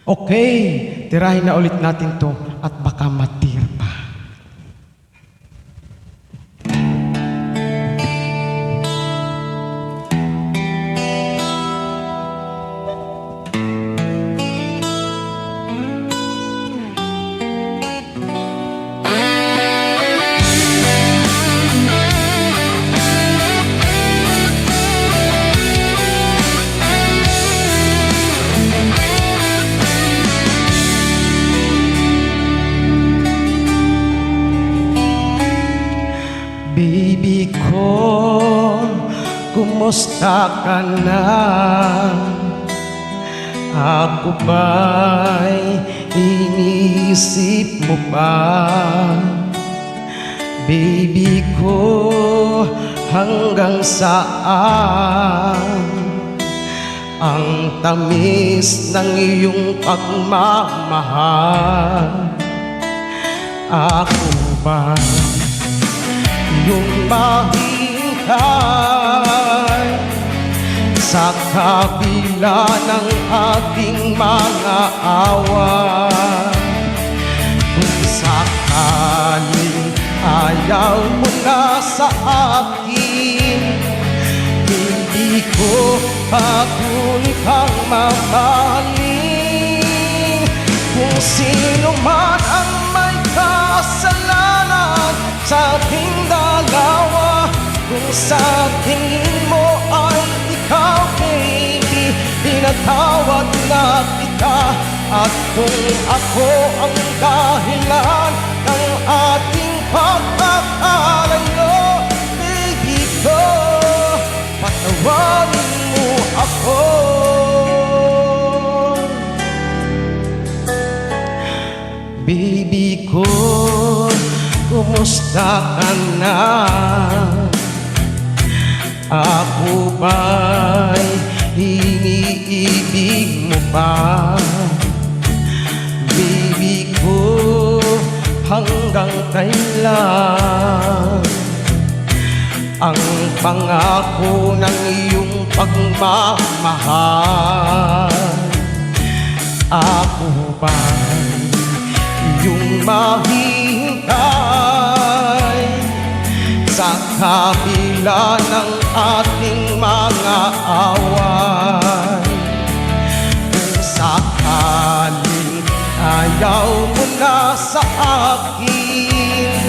Okay, tirahin na ulit natin to at baka matir pa. Baby ko, kumusta ka na? Ako ba'y iniisip mo pa? Baby ko, hanggang saan ang tamis ng iyong pagmamahal? Ako ba yung mahintay sa kabila ng ating mga away? Kung sakaling ayaw mo na sa akin, hindi ko patuloy kang mamahalin. Kung sino man ang may kasalanan sa ating dalawa, kung sa tingin mo ay ikaw, baby, pinatawad na kita. At kung ako ang dahilan ng ating pagkakalayo, baby ko, patawarin mo ako. Baby ko, kumusta ka na? Ako ba'y iniibig mo pa? Baby ko, hanggang kailan ang pangako ng iyong pagmamahal? Ako ba'y yung mahintay sa kabila ng ating mga away? Kung sakaling ayaw mo na sa akin,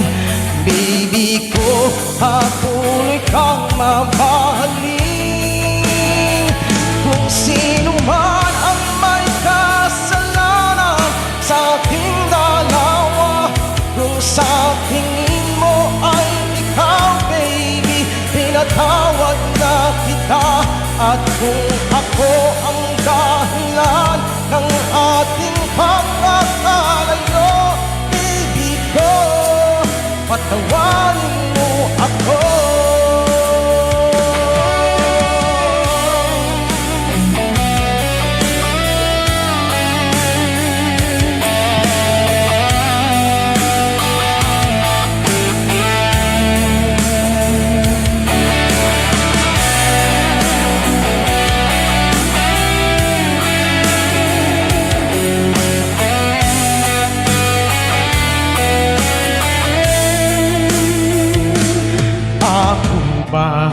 baby ko, patuloy kang mamahalin. Kung sino man ang may kasalanan sa ating dalawa, kung sa tingin mo ay ikaw, baby, pinatawad na kita. At kung ako ang dahilan ng ating pagkakalayo, baby ko, patawarin mo ako. Ako ba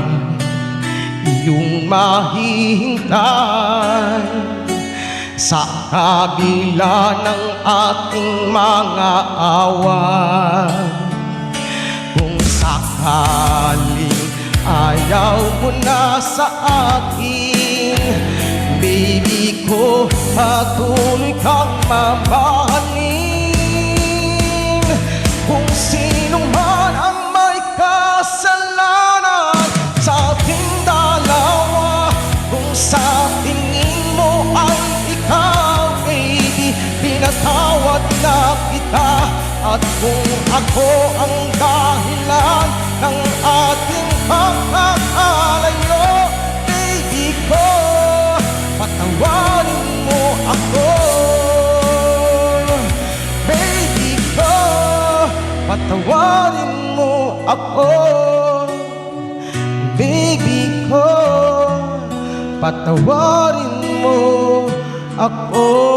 yung mahihintay sa kabila ng ating mga away? Kung sakaling ayaw mo na sa akin, baby ko, patuloy kang mamahalin. Kung sino man ang may kasalanan sa ating dalawa, kung sa tingin mo ay ikaw, baby, pinatawad na kita. At kung ako ang dahilan ng ating pagkakalayo, baby ko, patawarin mo ako. Baby ko, patawarin mo ako. Baby ko, patawarin mo ako.